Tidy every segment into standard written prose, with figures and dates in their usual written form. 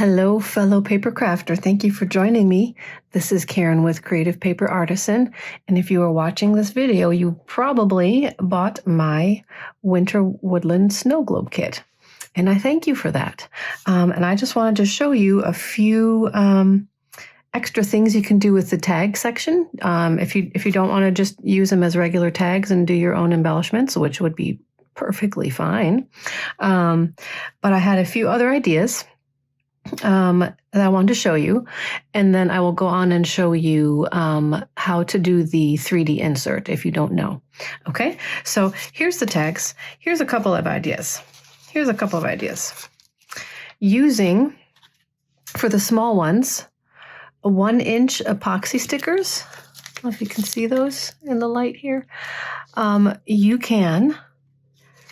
Hello, fellow paper crafter. Thank you for joining me. This is Karen with Creative Paper Artisan. And if you are watching this video, you probably bought my Winter Woodland Snowglobe kit. And I thank you for that. And I just wanted to show you a few extra things you can do with the tag section. If you don't want to just use them as regular tags and do your own embellishments, which would be perfectly fine. But I had a few other ideas that I wanted to show you, and then I will go on and show you how to do the 3D insert if you don't know. Okay, so here's the tags. Here's a couple of ideas. Using, for the small ones, 1-inch epoxy stickers. I don't know if you can see those in the light here. You can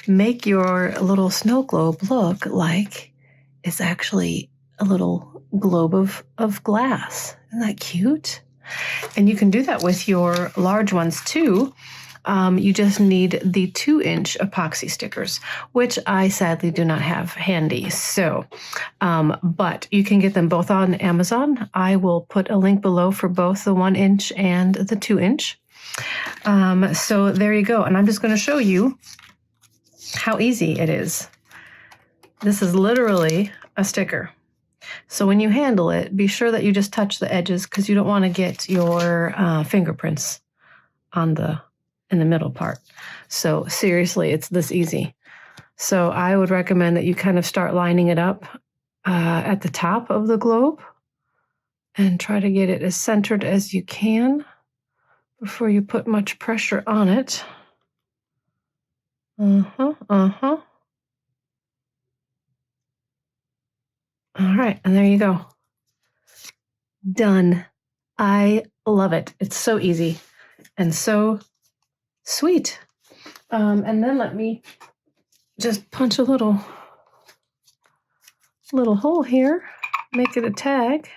make your little snow globe look like it's actually a little globe of glass. Isn't that cute? And you can do that with your large ones too. You just need the 2-inch epoxy stickers, which I sadly do not have handy. So, but you can get them both on Amazon. I will put a link below for both the 1-inch and the 2-inch. So there you go. And I'm just going to show you how easy it is. This is literally a sticker. So when you handle it, be sure that you just touch the edges because you don't want to get your fingerprints in the middle part. So seriously, it's this easy. So I would recommend that you kind of start lining it up at the top of the globe and try to get it as centered as you can before you put much pressure on it. All right, and there you go. Done. I love it. It's so easy and so sweet. And then let me just punch a little hole here, make it a tag.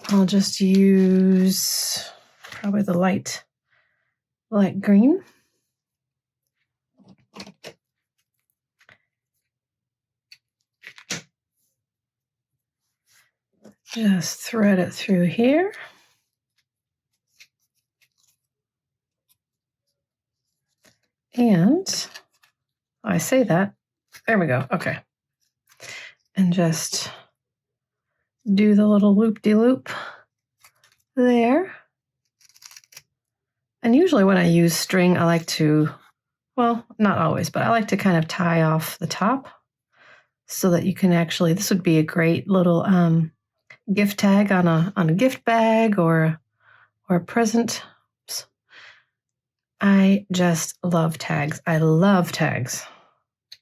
I'll just use probably the light green. Just thread it through here. And I say that, there we go, okay. And just do the little loop-de-loop there. And usually when I use string, I like to, well, not always, but I like to kind of tie off the top so that you can actually, this would be a great little gift tag on a gift bag or a present. I just love tags. I love tags.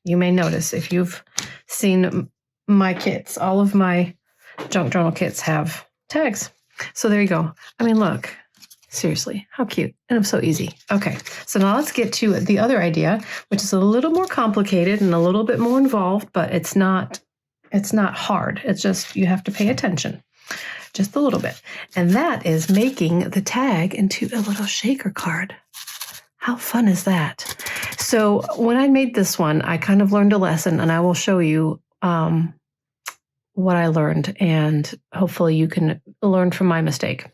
You may notice if you've seen my kits, all of my junk journal kits have tags. So there you go. I mean, look, seriously, how cute. And it's so easy. Okay, so now let's get to the other idea, which is a little more complicated and a little bit more involved, but it's not hard. It's just you have to pay attention just a little bit. And that is making the tag into a little shaker card. How fun is that? So when I made this one, I kind of learned a lesson, and I will show you what I learned, and hopefully you can learn from my mistake.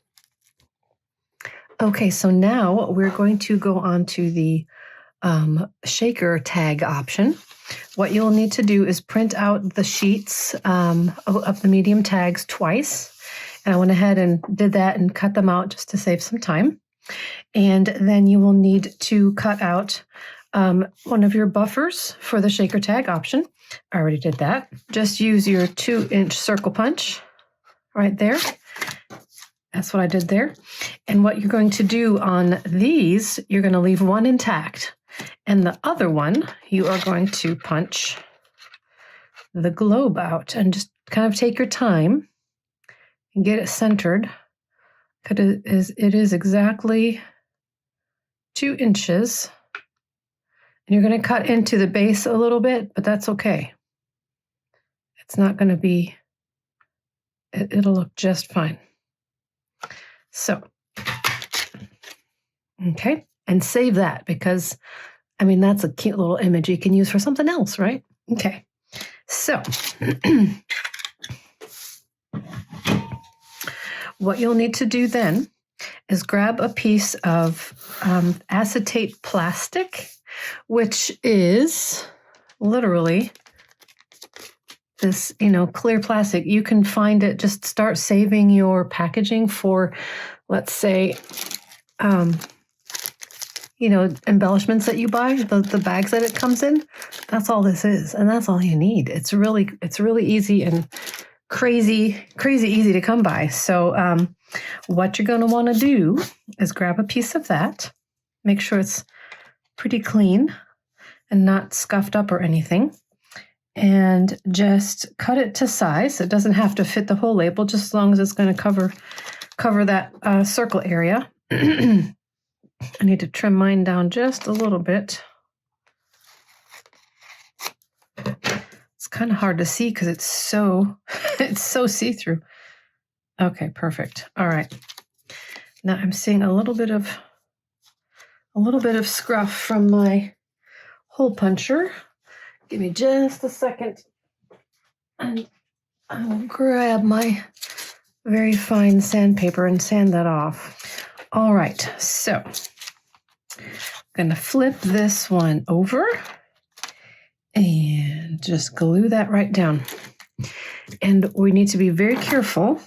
Okay, so now we're going to go on to the shaker tag option. What you'll need to do is print out the sheets of the medium tags twice. And I went ahead and did that and cut them out just to save some time. And then you will need to cut out one of your buffers for the shaker tag option. I already did that. Just use your 2-inch circle punch right there. That's what I did there. And what you're going to do on these, you're going to leave one intact. And the other one, you are going to punch the globe out and just kind of take your time and get it centered. It is exactly 2 inches. And you're going to cut into the base a little bit, but that's okay. It's not going to be, it'll look just fine. So, okay, and save that because, I mean, that's a cute little image you can use for something else, right? Okay, so what you'll need to do then is grab a piece of acetate plastic, which is literally this, clear plastic. You can find it, just start saving your packaging for, let's say, embellishments that you buy, the bags that it comes in. That's all this is, and that's all you need. It's really easy and crazy easy to come by. So what you're going to want to do is grab a piece of that, make sure it's pretty clean and not scuffed up or anything, and just cut it to size. It doesn't have to fit the whole label, just as long as it's going to cover that circle area. I need to trim mine down just a little bit. It's kind of hard to see because it's so see-through. Okay, perfect. All right. Now I'm seeing a little bit of scruff from my hole puncher. Give me just a second, and I will grab my very fine sandpaper and sand that off. All right, so I'm going to flip this one over and just glue that right down. And we need to be very careful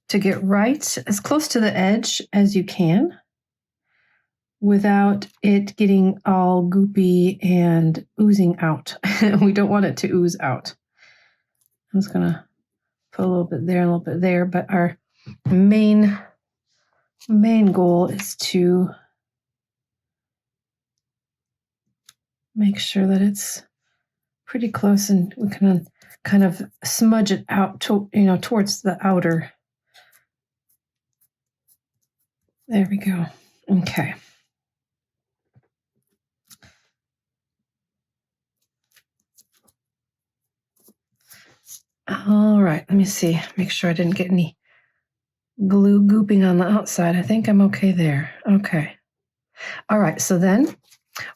to get right as close to the edge as you can without it getting all goopy and oozing out. We don't want it to ooze out. I'm just going to put a little bit there, a little bit there, but our main goal is to make sure that it's pretty close, and we can kind of smudge it out to, towards the outer. There we go. Okay. All right, let me see. Make sure I didn't get any glue gooping on the outside. I think I'm okay there. Okay. All right, so then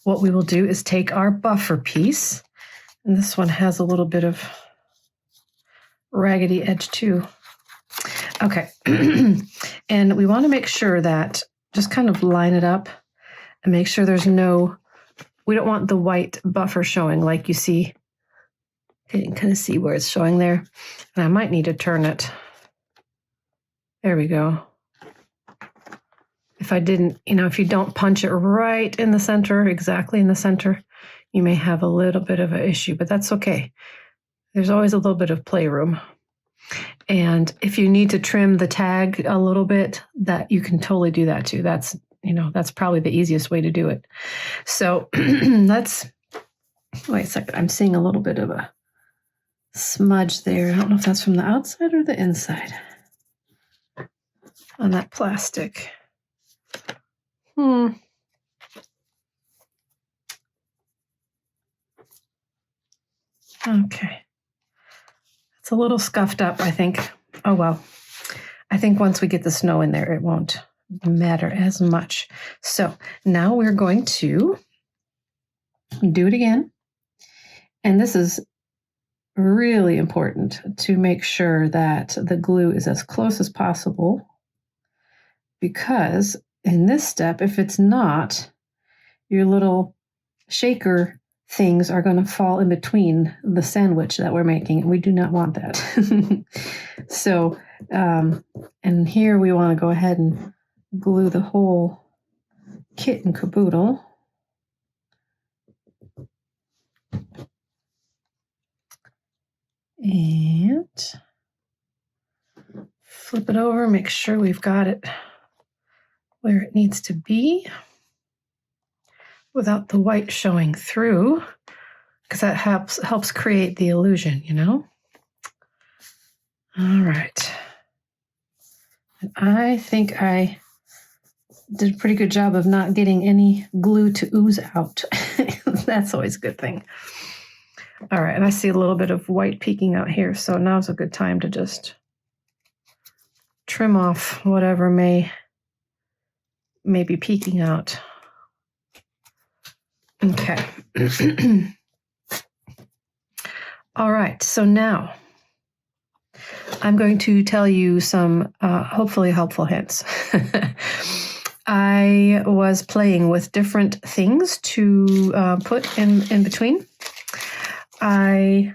what we will do is take our buffer piece, and this one has a little bit of raggedy edge too. Okay. And we want to make sure that, just kind of line it up and make sure we don't want the white buffer showing like you see. You can kind of see where it's showing there. And I might need to turn it. There we go. If I didn't, if you don't punch it right in the center, exactly in the center, you may have a little bit of an issue, but that's okay. There's always a little bit of playroom. And if you need to trim the tag a little bit, that you can totally do that too. That's probably the easiest way to do it. So wait a second. I'm seeing a little bit of a smudge there. I don't know if that's from the outside or the inside on that plastic. Okay. It's a little scuffed up, I think. Oh, well. I think once we get the snow in there, it won't matter as much. So now we're going to do it again. And this is really important to make sure that the glue is as close as possible, because in this step, if it's not, your little shaker things are going to fall in between the sandwich that we're making, and we do not want that. So, and here we want to go ahead and glue the whole kit and caboodle. And flip it over, make sure we've got it where it needs to be without the white showing through, because that helps create the illusion, All right. And I think I did a pretty good job of not getting any glue to ooze out. That's always a good thing. All right, and I see a little bit of white peeking out here, so now's a good time to just trim off whatever may be peeking out. Okay. All right, so now I'm going to tell you some hopefully helpful hints. I was playing with different things to put in between. I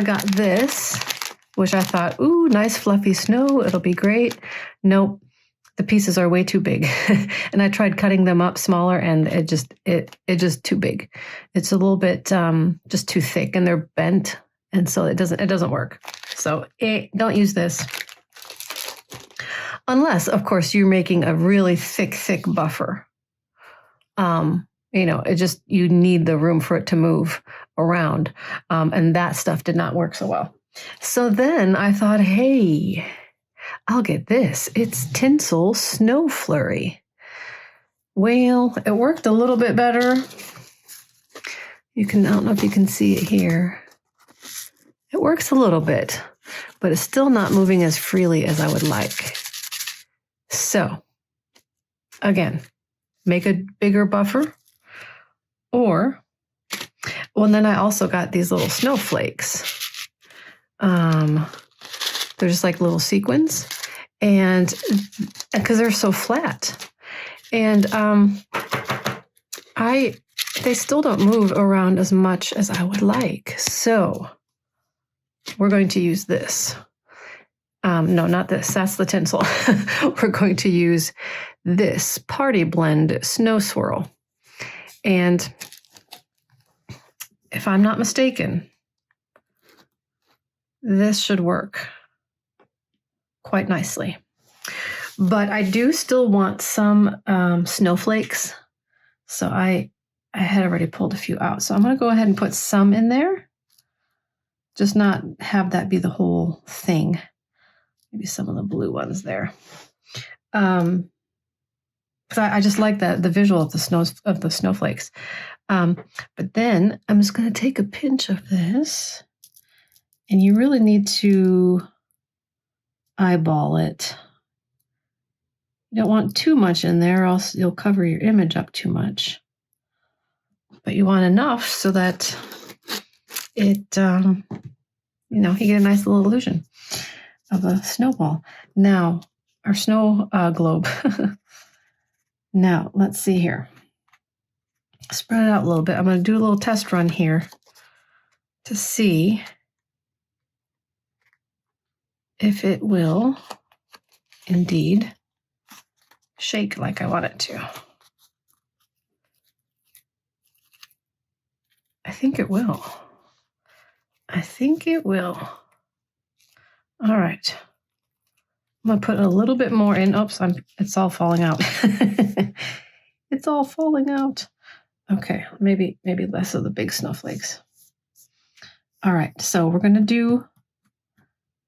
got this, which I thought, ooh, nice fluffy snow. It'll be great. Nope. The pieces are way too big. And I tried cutting them up smaller and it just too big. It's a little bit just too thick and they're bent. And so it doesn't work. So don't use this. Unless, of course, you're making a really thick buffer. You need the room for it to move around. And that stuff did not work so well. So then I thought, hey, I'll get this. It's tinsel snow flurry. Well, it worked a little bit better. I don't know if you can see it here. It works a little bit, but it's still not moving as freely as I would like. So, again, make a bigger buffer. Then I also got these little snowflakes. They're just like little sequins, and because they're so flat, and they still don't move around as much as I would like. So we're going to use this. No, not this. That's the tinsel. We're going to use this Party Blend Snow Swirl, and if I'm not mistaken, this should work quite nicely. But I do still want some snowflakes. So I had already pulled a few out. So I'm going to go ahead and put some in there. Just not have that be the whole thing. Maybe some of the blue ones there. Because I just like the visual of the snowflakes. But then I'm just going to take a pinch of this. And you really need to eyeball it. You don't want too much in there, or else you'll cover your image up too much. But you want enough so that it, you get a nice little illusion of a snowball. Now, our snow globe. Now, let's see here. Spread it out a little bit. I'm going to do a little test run here to see if it will indeed shake like I want it to. I think it will. All right. I'm going to put a little bit more in. Oops, it's all falling out. It's all falling out. Okay, maybe less of the big snowflakes. All right, so we're going to do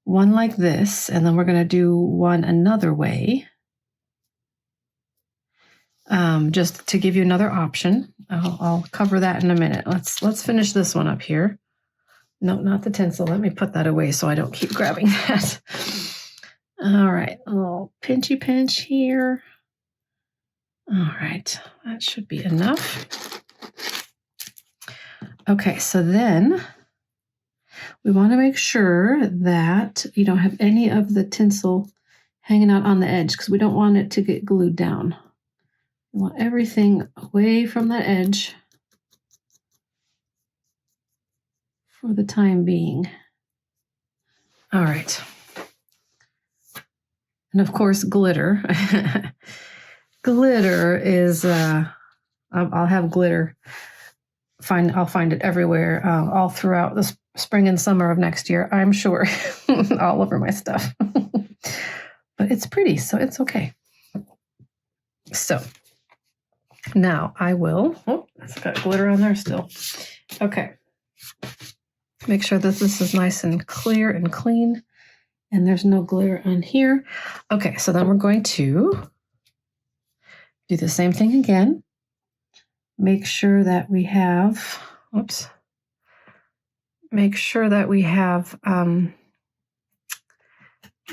one like this, and then we're going to do one another way. Just to give you another option. I'll cover that in a minute. Let's finish this one up here. No, not the tinsel. Let me put that away so I don't keep grabbing that. All right, a little pinchy pinch here. All right, that should be enough. Okay, so then we want to make sure that you don't have any of the tinsel hanging out on the edge because we don't want it to get glued down. We want everything away from that edge for the time being. All right. And of course, glitter. Glitter is, I'll have glitter. I'll find it everywhere, all throughout the spring and summer of next year, I'm sure, all over my stuff. But it's pretty, so it's okay. So now I will, it's got glitter on there still. Okay. Make sure that this is nice and clear and clean, and there's no glitter on here. Okay, so then we're going to do the same thing again. Make sure that we have,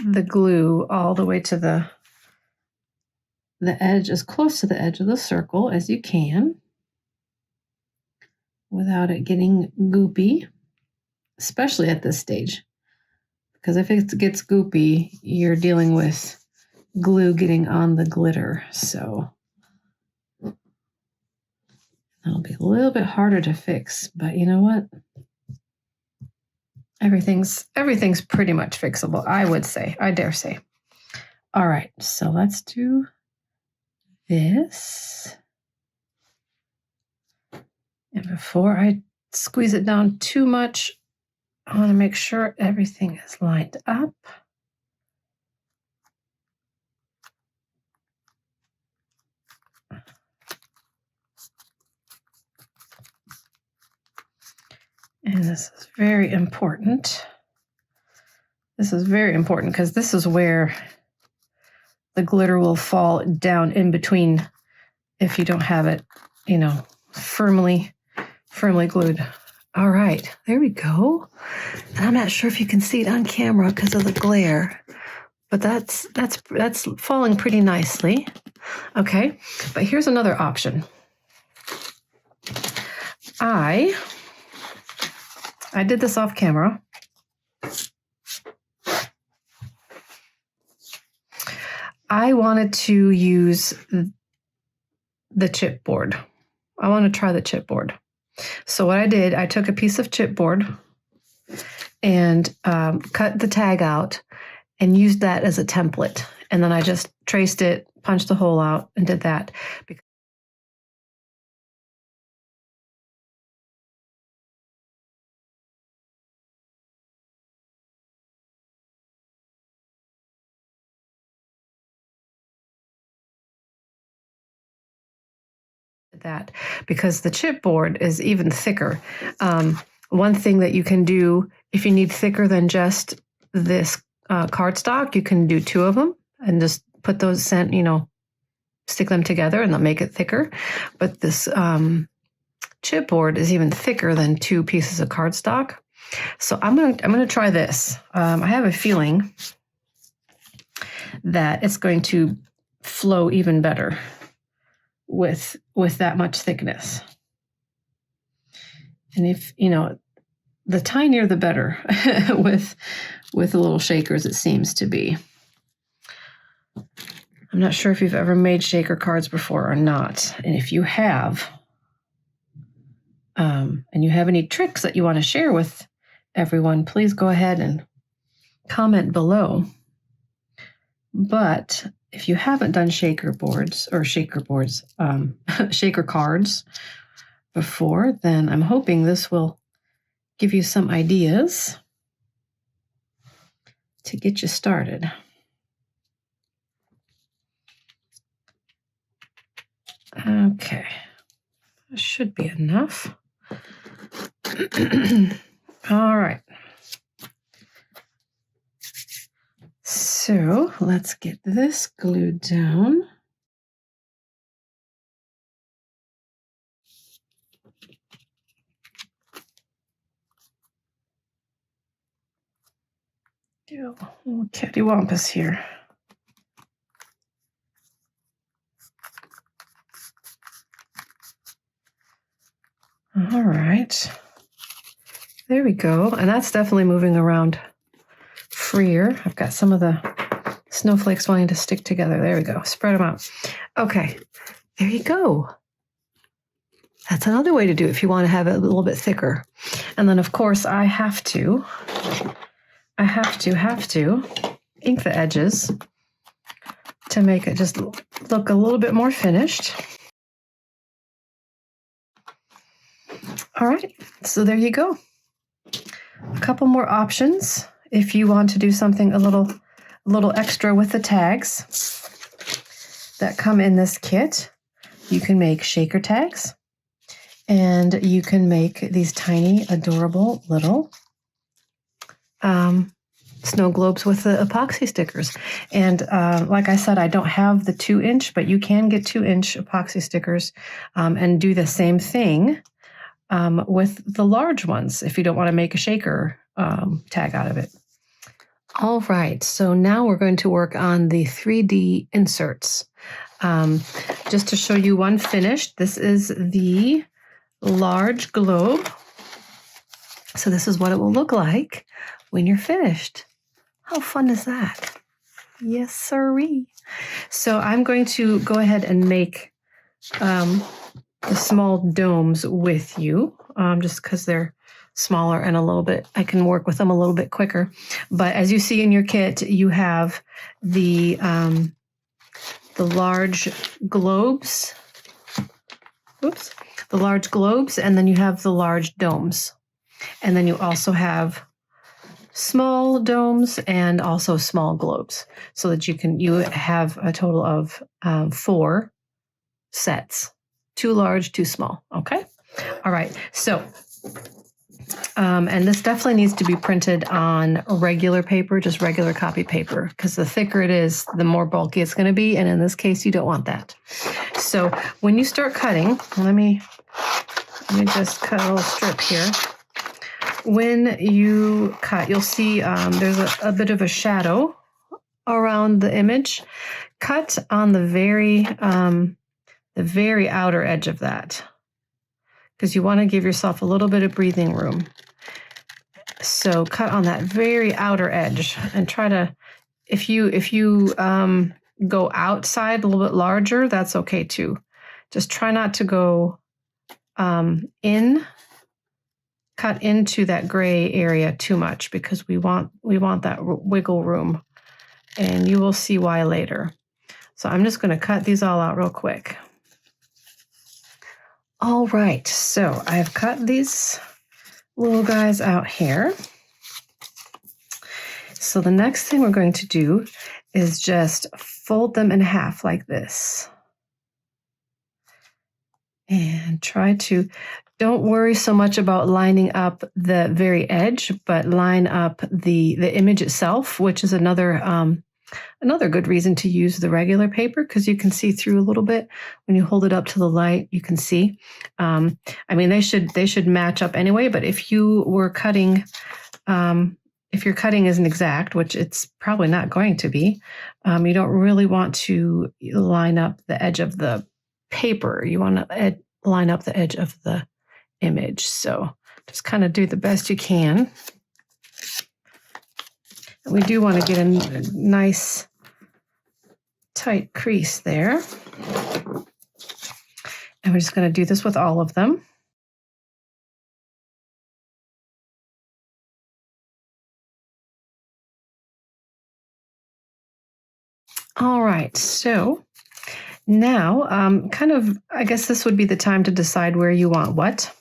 the glue all the way to the edge, as close to the edge of the circle as you can without it getting goopy. especially at this stage. Because if it gets goopy, you're dealing with glue getting on the glitter. So that'll be a little bit harder to fix, but you know what? Everything's pretty much fixable, I would say. I dare say. All right, so let's do this. And before I squeeze it down too much, I want to make sure everything is lined up. And this is very important. This is very important because this is where the glitter will fall down in between if you don't have it, you know, firmly glued. All right, there we go. And I'm not sure if you can see it on camera because of the glare, but that's falling pretty nicely. Okay, but here's another option. I did this off camera. I wanted to use the chipboard. I want to try the chipboard. So what I did, I took a piece of chipboard and cut the tag out and used that as a template. And then I just traced it, punched the hole out, and did that. Because the chipboard is even thicker. One thing that you can do if you need thicker than just this cardstock, you can do 2 of them and just put those stick them together and they'll make it thicker. But this chipboard is even thicker than 2 pieces of cardstock. So I'm gonna try this. I have a feeling that it's going to flow even better with that much thickness. And if, the tinier the better with the little shakers, it seems to be. I'm not sure if you've ever made shaker cards before or not. And if you have, and you have any tricks that you want to share with everyone, please go ahead and comment below. But if you haven't done shaker cards before, then I'm hoping this will give you some ideas to get you started. Okay, that should be enough. All right. So let's get this glued down. Do a little cattywampus here. All right. There we go. And that's definitely moving around freer. I've got some of the snowflakes wanting to stick together. There we go. Spread them out. Okay. There you go. That's another way to do it if you want to have it a little bit thicker. And then, of course, I have to ink the edges to make it just look a little bit more finished. All right, so there you go. A couple more options if you want to do something a little extra with the tags that come in this kit. You can make shaker tags, and you can make these tiny, adorable little snow globes with the epoxy stickers. And like I said, I don't have the 2-inch, but you can get 2-inch epoxy stickers and do the same thing with the large ones if you don't want to make a shaker tag out of it. All right, so now we're going to work on the 3D inserts. Just to show you one finished, this is the large globe. So this is what it will look like when you're finished. How fun is that? Yes, sirree. So I'm going to go ahead and make the small domes with you, just because they're smaller and a little bit, I can work with them a little bit quicker. But as you see in your kit, you have the large globes. Oops. The large globes, and then you have the large domes. And then you also have small domes and also small globes, so that you have a total of 4 sets, 2 large, 2 small. Okay. All right. So, and this definitely needs to be printed on regular paper, just regular copy paper, because the thicker it is, the more bulky it's going to be. And in this case, you don't want that. So when you start cutting, let me just cut a little strip here. When you cut, you'll see there's a bit of a shadow around the image. Cut on the very outer edge of that, because you want to give yourself a little bit of breathing room. So cut on that very outer edge, and try to, if you go outside a little bit larger, that's okay too. Just try not to go cut into that gray area too much, because we want that wiggle room, and you will see why later. So I'm just going to cut these all out real quick. All right, so I've cut these little guys out here. So the next thing we're going to do is just fold them in half like this. And try to, don't worry so much about lining up the very edge, but line up the image itself, which is another good reason to use the regular paper, because you can see through a little bit. When you hold it up to the light, you can see. I mean, they should match up anyway, but if you were cutting, if your cutting isn't exact, which it's probably not going to be, you don't really want to line up the edge of the paper. You want to line up the edge of the image. So just kind of do the best you can. And we do want to get a nice tight crease there. And we're just going to do this with all of them. All right, so now I guess this would be the time to decide where you want what.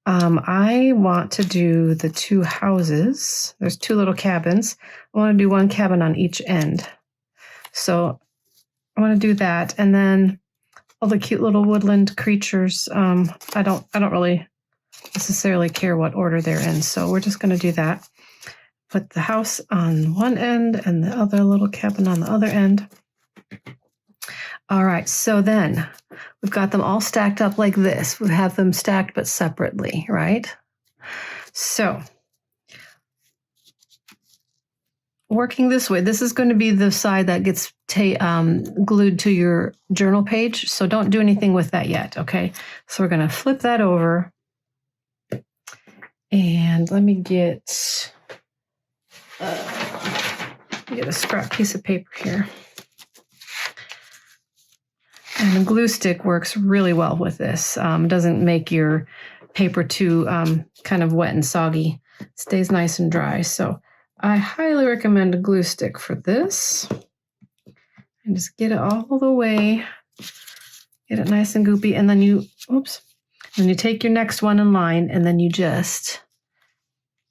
I want to do the 2 houses. There's 2 little cabins. I want to do 1 cabin on each end. So I want to do that, and then all the cute little woodland creatures. I don't really necessarily care what order they're in, so we're just going to do that. Put the house on one end and the other little cabin on the other end. All right, so then we've got them all stacked up like this. We have them stacked but separately, right? So working this way, this is going to be the side that gets glued to your journal page. So don't do anything with that yet, okay? So we're going to flip that over. And let me get a scrap piece of paper here. And the glue stick works really well with this. Doesn't make your paper too kind of wet and soggy. Stays nice and dry. So I highly recommend a glue stick for this. And just get it all the way. Get it nice and goopy. And then then you take your next one in line, and then you just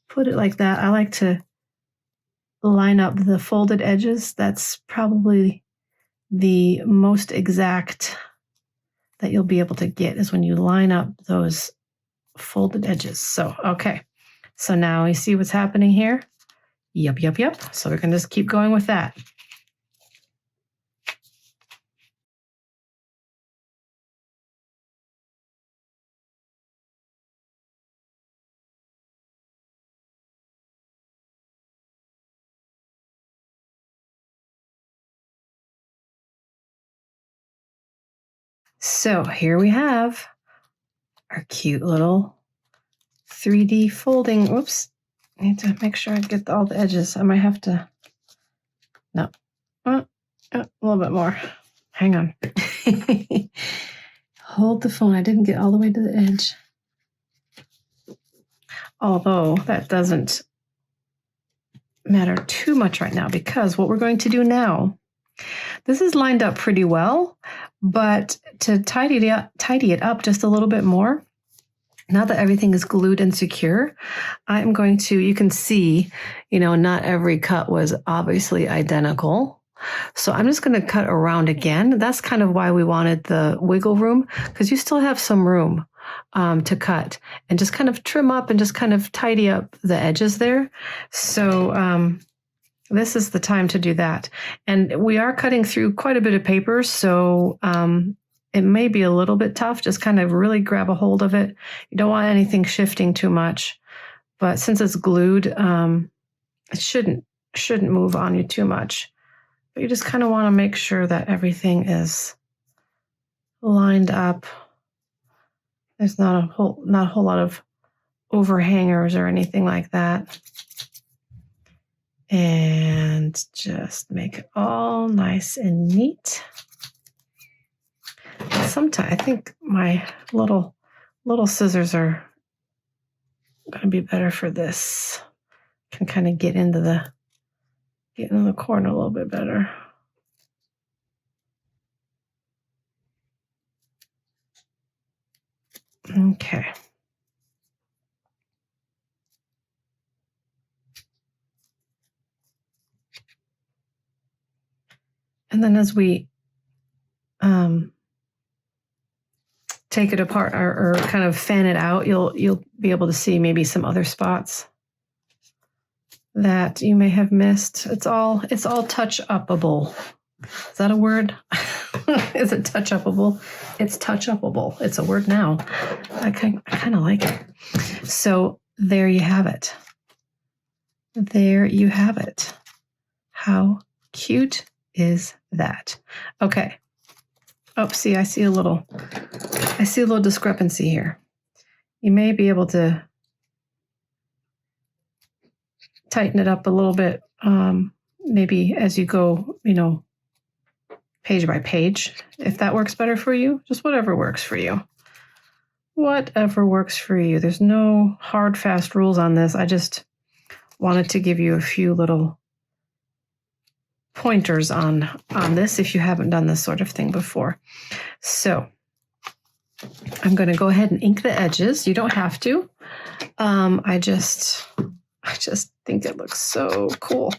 put it like that. I like to line up the folded edges. That's probably the most exact that you'll be able to get, is when you line up those folded edges. So, okay. So now you see what's happening here? Yep. So we're going to just keep going with that. So here we have our cute little 3D folding. Whoops. I need to make sure I get all the edges. I might have to, no. A little bit more. Hang on. Hold the phone. I didn't get all the way to the edge. Although that doesn't matter too much right now, because what we're going to do now, this is lined up pretty well, but to tidy it up just a little bit more, now that everything is glued and secure, I'm going to, you can see, not every cut was obviously identical. So I'm just going to cut around again. That's kind of why we wanted the wiggle room, because you still have some room to cut and just kind of trim up and just kind of tidy up the edges there. So this is the time to do that. And we are cutting through quite a bit of paper, so it may be a little bit tough. Just kind of really grab a hold of it. You don't want anything shifting too much, but since it's glued, it shouldn't move on you too much. But you just kind of want to make sure that everything is lined up. There's not a whole lot of overhangers or anything like that. And just make it all nice and neat. Sometimes I think my little scissors are going to be better for this. Can kind of get into the corner a little bit better. Okay. And then as we take it apart or kind of fan it out, you'll be able to see maybe some other spots that you may have missed. It's all touch-upable. Is that a word? Is it touch-upable? It's touch-upable. It's a word now. I kind of like it. So there you have it. There you have it. How cute is that? Okay. Oh, see, I see a little discrepancy here. You may be able to tighten it up a little bit, maybe as you go, page by page, if that works better for you. Just whatever works for you. Whatever works for you. There's no hard, fast rules on this. I just wanted to give you a few little pointers on this if you haven't done this sort of thing before. So I'm going to go ahead and ink the edges. You don't have to. I just think it looks so cool.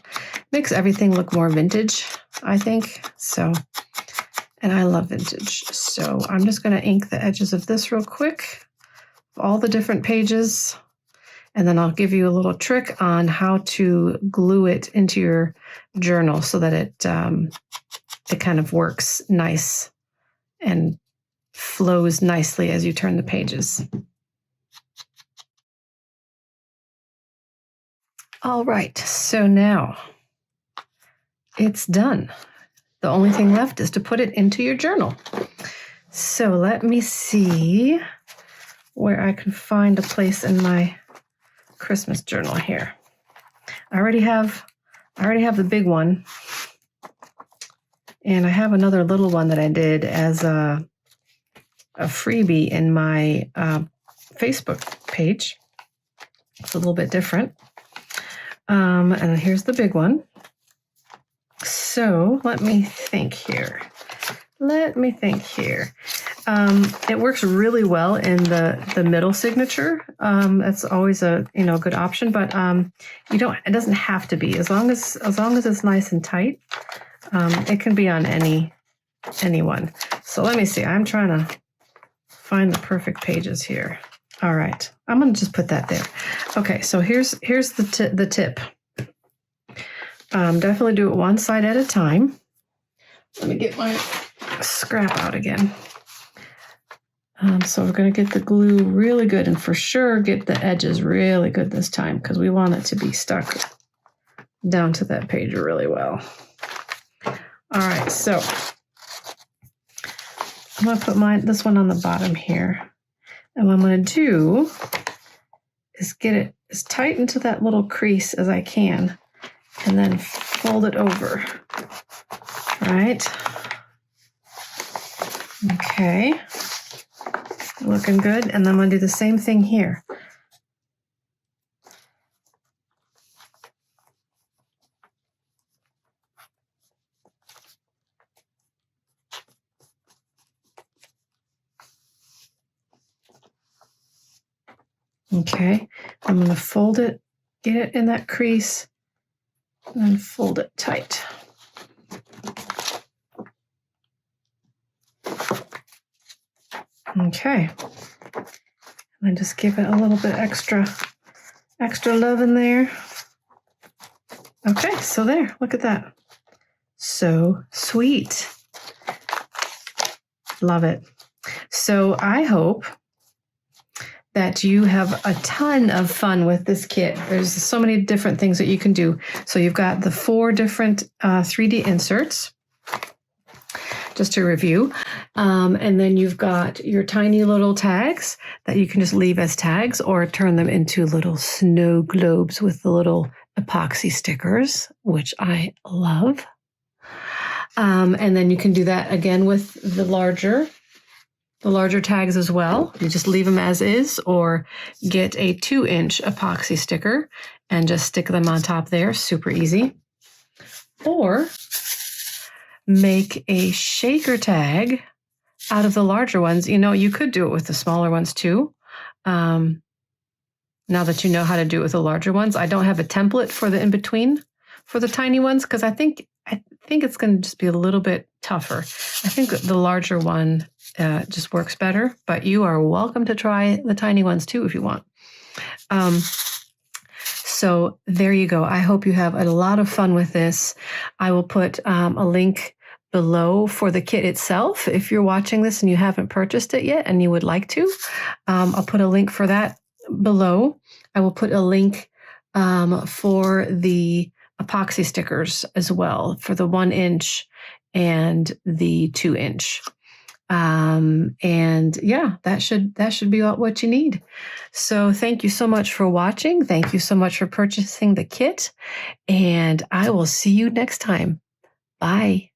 Makes everything look more vintage, I think. So, and I love vintage. So I'm just going to ink the edges of this real quick, all the different pages. And then I'll give you a little trick on how to glue it into your journal so that it kind of works nice and flows nicely as you turn the pages. All right, so now it's done. The only thing left is to put it into your journal. So let me see where I can find a place in my Christmas journal here. I already have the big one, and I have another little one that I did as a freebie in my Facebook page. It's a little bit different. And here's the big one. So let me think here. It works really well in the middle signature. That's always a good option, but it doesn't have to be. As long as it's nice and tight, it can be on any one. So let me see. I'm trying to find the perfect pages here. All right, I'm going to just put that there. Okay, so here's the tip. Definitely do it one side at a time. Let me get my scrap out again. So we're going to get the glue really good, and for sure get the edges really good this time, because we want it to be stuck down to that page really well. All right, so I'm going to put this one on the bottom here. And what I'm going to do is get it as tight into that little crease as I can, and then fold it over. Right? Okay. Looking good. And then I'm going to do the same thing here. Okay, I'm going to fold it, get it in that crease, and then fold it tight. Okay, and then just give it a little bit extra love in there. Okay, so there, look at that. So sweet. Love it. So I hope that you have a ton of fun with this kit. There's so many different things that you can do. So you've got the 4 different 3D inserts, just to review. And then you've got your tiny little tags that you can just leave as tags or turn them into little snow globes with the little epoxy stickers, which I love. And then you can do that again with the larger tags as well. You just leave them as is, or get a 2-inch epoxy sticker and just stick them on top there. Super easy. Or make a shaker tag out of the larger ones. You know, you could do it with the smaller ones too. Now that you know how to do it with the larger ones, I don't have a template for the in-between for the tiny ones because I think it's going to just be a little bit tougher. I think the larger one just works better, but you are welcome to try the tiny ones too if you want. So there you go. I hope you have a lot of fun with this. I will put a link below for the kit itself. If you're watching this and you haven't purchased it yet and you would like to, I'll put a link for that below. I will put a link for the epoxy stickers as well, for the 1-inch and the 2-inch. And yeah, that should be what you need. So thank you so much for watching. Thank you so much for purchasing the kit, and I will see you next time. Bye.